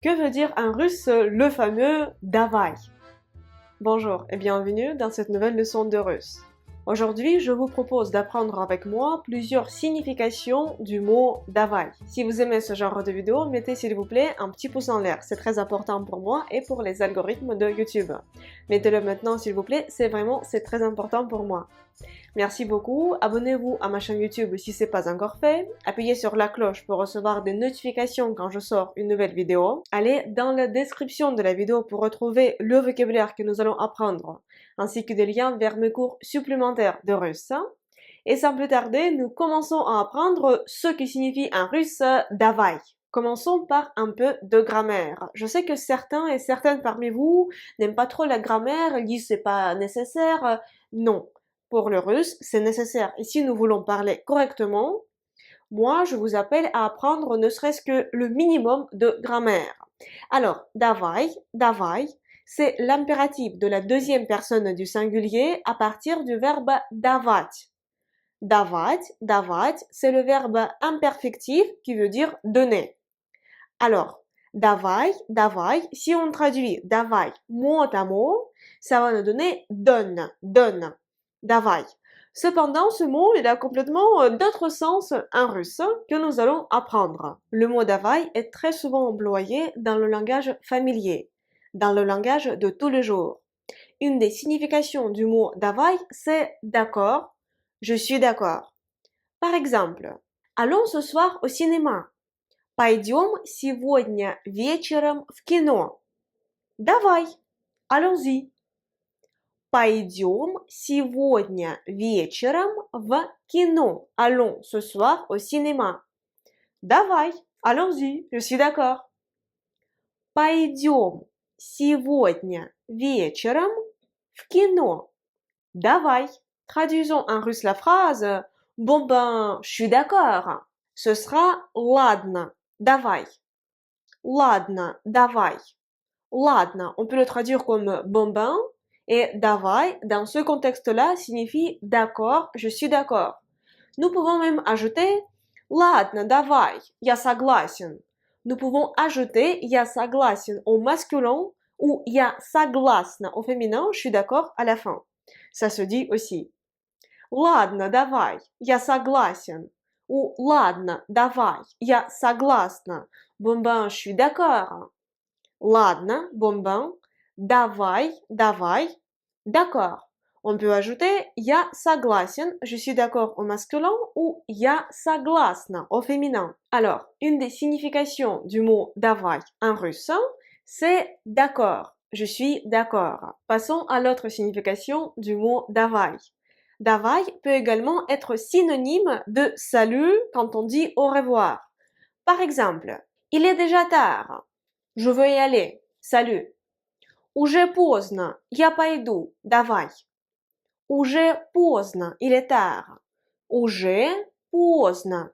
Que veut dire en russe le fameux «давай»? Bonjour et bienvenue dans cette nouvelle leçon de russe. Aujourd'hui, je vous propose d'apprendre avec moi plusieurs significations du mot «давай». Si vous aimez ce genre de vidéo, mettez s'il vous plaît un petit pouce en l'air, c'est très important pour moi et pour les algorithmes de YouTube. Mettez-le maintenant s'il vous plaît, c'est très important pour moi. Merci beaucoup, abonnez-vous à ma chaîne YouTube si ce n'est pas encore fait, appuyez sur la cloche pour recevoir des notifications quand je sors une nouvelle vidéo. Allez dans la description de la vidéo pour retrouver le vocabulaire que nous allons apprendre, ainsi que des liens vers mes cours supplémentaires de russe. Et sans plus tarder, nous commençons à apprendre ce qui signifie en russe «давай». Commençons par un peu de grammaire. Je sais que certains et certaines parmi vous n'aiment pas trop la grammaire, ils disent c'est pas nécessaire. Non. Pour le russe, c'est nécessaire. Et si nous voulons parler correctement, moi, je vous appelle à apprendre ne serait-ce que le minimum de grammaire. Alors, давай, c'est l'impératif de la deuxième personne du singulier à partir du verbe давать. Давать, c'est le verbe imperfectif qui veut dire donner. Alors, давай, si on traduit давай mot à mot, ça va nous donner donne. Давай. Cependant, ce mot, il a complètement d'autres sens en russe que nous allons apprendre. Le mot давай est très souvent employé dans le langage familier, dans le langage de tous les jours. Une des significations du mot давай, c'est d'accord, je suis d'accord. Par exemple, allons ce soir au cinéma. Пойдем сегодня вечером в кино. Давай, allons-y. Пойдем сегодня вечером в кино. Allons ce soir au cinéma. Давай, allons-y, je suis d'accord. Пойдем сегодня вечером в кино. Давай. Traduisons en russe la phrase. Bon ben, je suis d'accord. Ce sera ладно, давай. Ладно, давай. Ладно, on peut le traduire comme bon ben. Et давай, dans ce contexte-là, signifie d'accord, je suis d'accord. Nous pouvons même ajouter ладно, давай, я согласен. Nous pouvons ajouter я согласен au masculin ou я согласна au féminin, je suis d'accord à la fin. Ça se dit aussi. Ладно, давай, я согласен. Ou ладно, давай, я согласна. Bon ben, je suis d'accord. Ладно, bon ben. Давай, d'accord. On peut ajouter я согласен, je suis d'accord au masculin ou я согласна au féminin. Alors, une des significations du mot давай en russe, c'est d'accord, je suis d'accord. Passons à l'autre signification du mot давай. Давай peut également être synonyme de salut quand on dit au revoir. Par exemple, il est déjà tard. Je veux y aller. Salut. Уже поздно. Я пойду. Давай. Уже поздно. Il est tard. Уже поздно.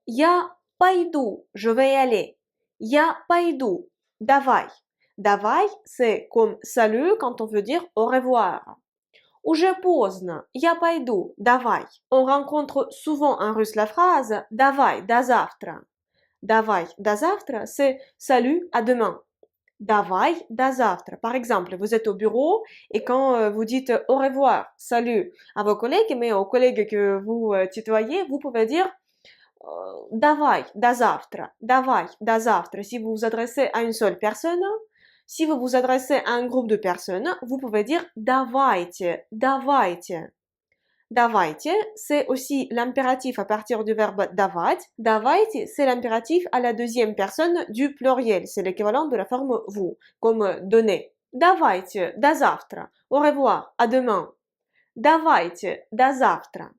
Я пойду. Je vais y aller. Я пойду. Давай. Давай, c'est comme salut quand on veut dire au revoir. Уже поздно. Я пойду. Давай. On rencontre souvent en russe la phrase давай, до завтра. Давай, до завтра, c'est salut, à demain. Давай, до завтра. Par exemple, vous êtes au bureau et quand vous dites au revoir, salut à vos collègues, mais aux collègues que vous tutoyez, vous pouvez dire давай, до завтра. Давай, до завтра. Si vous vous adressez à une seule personne, si vous vous adressez à un groupe de personnes, vous pouvez dire давайте, давайте. Давайте, c'est aussi l'impératif à partir du verbe давать. Давайте, c'est l'impératif à la deuxième personne du pluriel. C'est l'équivalent de la forme vous, comme donner. Давайте, до завтра. Au revoir, à demain. Давайте, до завтра.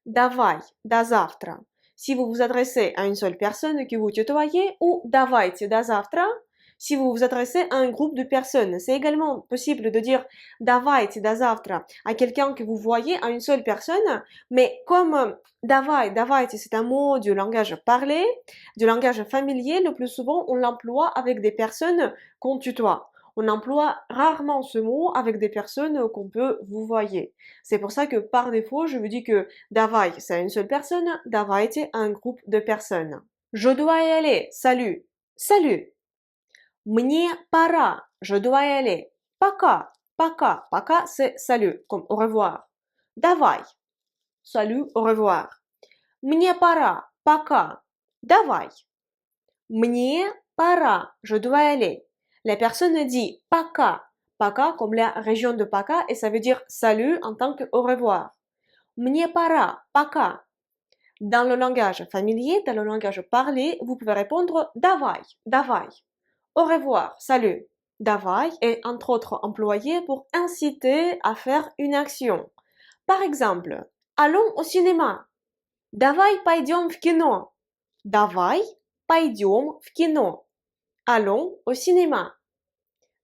Давай, до завтра. Si vous vous adressez à une seule personne que vous tutoyez, ou давайте, до завтра, si vous vous adressez à un groupe de personnes. C'est également possible de dire давайте, до завтра à quelqu'un que vous voyez, à une seule personne, mais comme давайте, c'est un mot du langage parlé, du langage familier, le plus souvent on l'emploie avec des personnes qu'on tutoie. On emploie rarement ce mot avec des personnes qu'on peut vous voyer. C'est pour ça que par défaut, je vous dis que давай, c'est à une seule personne, давайте à un groupe de personnes. Je dois y aller. Salut. Salut. Мне пора, je dois y aller. Пока, пока, пока c'est salut, comme au revoir. Давай, salut, au revoir. Мне пора, пока, давай. Мне пора, je dois y aller. La personne dit пока, пока comme la région de Пока et ça veut dire salut en tant que au revoir. Мне пора, пока. Dans le langage familier, dans le langage parlé, vous pouvez répondre давай, давай. Au revoir, salut. Давай est entre autres employé pour inciter à faire une action. Par exemple, allons au cinéma. Давай пойдем в кино. Давай пойдем в кино. Allons au cinéma.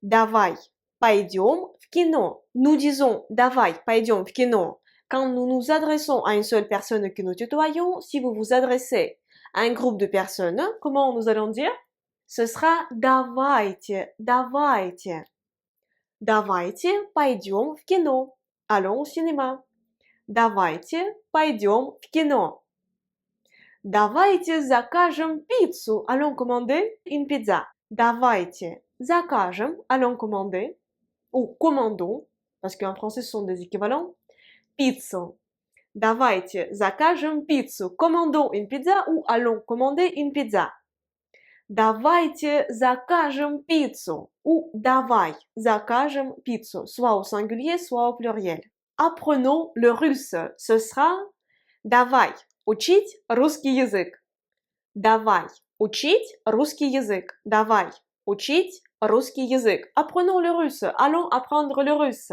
Давай пойдем в кино. Nous disons давай пойдем в кино quand nous nous adressons à une seule personne que nous tutoyons. Si vous vous adressez à un groupe de personnes, comment nous allons dire? Ce sera давайте, давайте. Давайте пойдем в кино. Allons au cinéma. Давайте пойдем в кино. Давайте закажем пиццу. Allons commander une pizza. Давайте закажем. Allons commander. Ou commandons, parce qu'en français ce sont des équivalents. Пиццу. Давайте закажем пиццу. Commandons une pizza ou allons commander une pizza. Давайте закажем пиццу. Ou давай закажем пиццу. Soit au singulier, soit au pluriel. Apprenons le russe. Ce sera давай учить русский язык. Давай учить русский язык. Давай учить русский язык. Apprenons le russe. Allons apprendre le russe.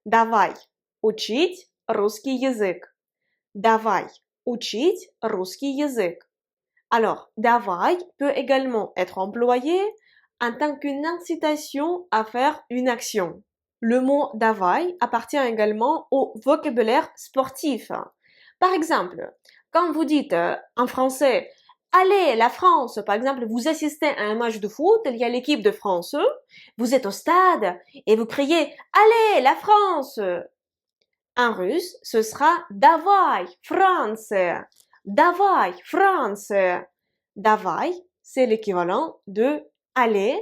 Давай учить русский язык. Давай учить русский язык. Alors, давай peut également être employé en tant qu'une incitation à faire une action. Le mot давай appartient également au vocabulaire sportif. Par exemple, quand vous dites en français allez, la France, par exemple, vous assistez à un match de foot, il y a l'équipe de France, vous êtes au stade et vous criez allez, la France. En russe, ce sera давай, France. Давай, France. Давай, c'est l'équivalent de aller.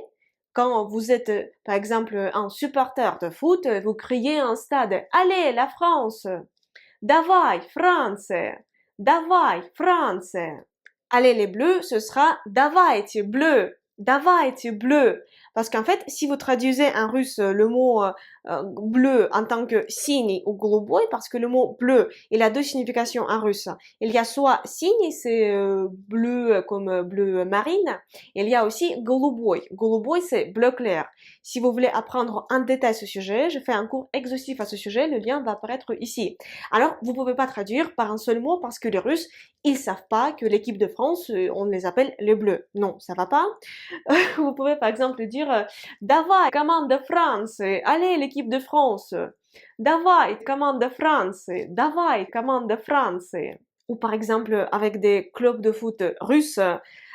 Quand vous êtes, par exemple, un supporter de foot, vous criez en stade allez, la France. Давай, France. Давай, France. Allez les bleus, ce sera давайте bleu. Давайте bleu. Parce qu'en fait, si vous traduisez en russe le mot bleu en tant que синий ou голубой, parce que le mot bleu, il a deux significations en russe. Il y a soit синий, c'est bleu comme bleu marine. Il y a aussi голубой. Голубой, c'est bleu clair. Si vous voulez apprendre en détail ce sujet, je fais un cours exhaustif à ce sujet. Le lien va apparaître ici. Alors, vous pouvez pas traduire par un seul mot parce que les Russes, ils savent pas que l'équipe de France, on les appelle les bleus. Non, ça va pas. Vous pouvez par exemple dire Давай, commande de France. Allez, l'équipe de France. Давай, commande de France. Давай, commande de France. Ou par exemple avec des clubs de foot russes.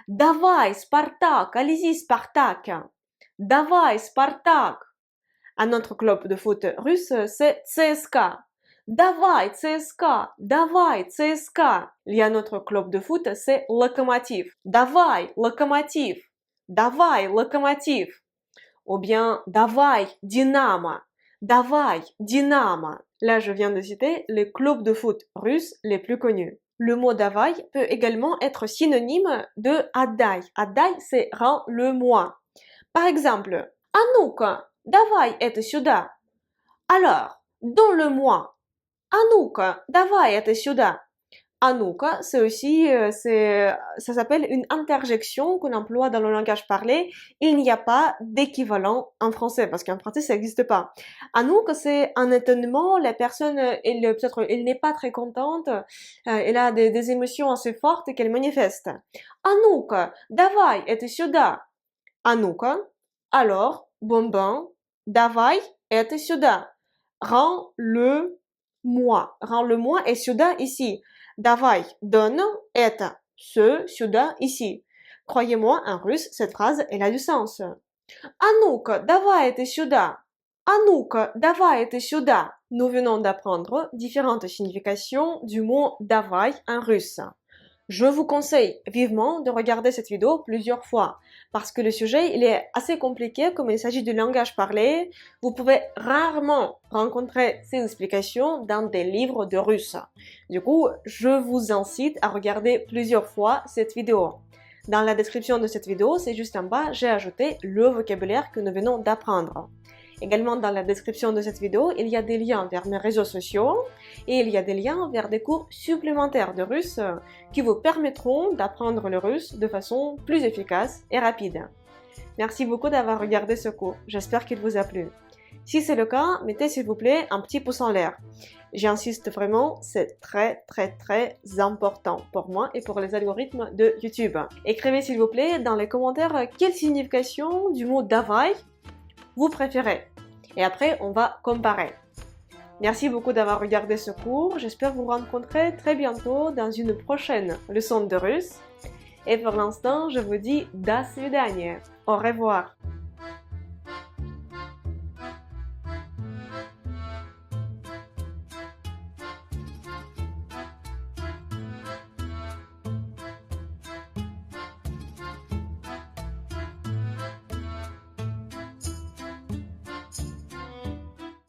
Давай, Spartak. Allez-y, Spartak. Давай, Spartak. Un autre club de foot russe, c'est CSKA. Давай, CSKA. Давай, CSKA. Il y a un autre club de foot, c'est Lokomotiv. Давай, Lokomotiv. Давай, Lokomotiv. Ou bien Давай, Dynamo. Давай, Dynamo. Là, je viens de citer les clubs de foot russes les plus connus. Le mot Давай peut également être synonyme de Отдай. Отдай, c'est rends-le-moi. Par exemple, А ну-ка, давай это сюда. Alors, donne-le-moi. А ну-ка, давай это сюда. А ну-ка, c'est aussi, ça s'appelle une interjection qu'on emploie dans le langage parlé. Il n'y a pas d'équivalent en français, parce qu'en français, ça n'existe pas. À ну-ка, c'est un étonnement, la personne, peut-être, elle n'est pas très contente, elle a des émotions assez fortes qu'elle manifeste. А ну-ка, давай это сюда. А ну-ка, alors, bonbon, давай это сюда. Rends-le-moi. Rends-le-moi et сюда ici. Давай, donne, это, ce, сюда, ici. Croyez-moi, en russe, cette phrase, elle a du sens. А ну-ка, давай это сюда. А ну-ка, давай это сюда. Nous venons d'apprendre différentes significations du mot давай en russe. Je vous conseille vivement de regarder cette vidéo plusieurs fois parce que le sujet il est assez compliqué comme il s'agit du langage parlé. Vous pouvez rarement rencontrer ces explications dans des livres de russe. Du coup, je vous incite à regarder plusieurs fois cette vidéo. Dans la description de cette vidéo, c'est juste en bas, j'ai ajouté le vocabulaire que nous venons d'apprendre. Également, dans la description de cette vidéo, il y a des liens vers mes réseaux sociaux et il y a des liens vers des cours supplémentaires de russe qui vous permettront d'apprendre le russe de façon plus efficace et rapide. Merci beaucoup d'avoir regardé ce cours. J'espère qu'il vous a plu. Si c'est le cas, mettez s'il vous plaît un petit pouce en l'air. J'insiste vraiment, c'est très important pour moi et pour les algorithmes de YouTube. Écrivez s'il vous plaît dans les commentaires quelle signification du mot davai vous préférez. Et après, on va comparer. Merci beaucoup d'avoir regardé ce cours. J'espère vous rencontrer très bientôt dans une prochaine leçon de russe. Et pour l'instant, je vous dis до свидания. Au revoir.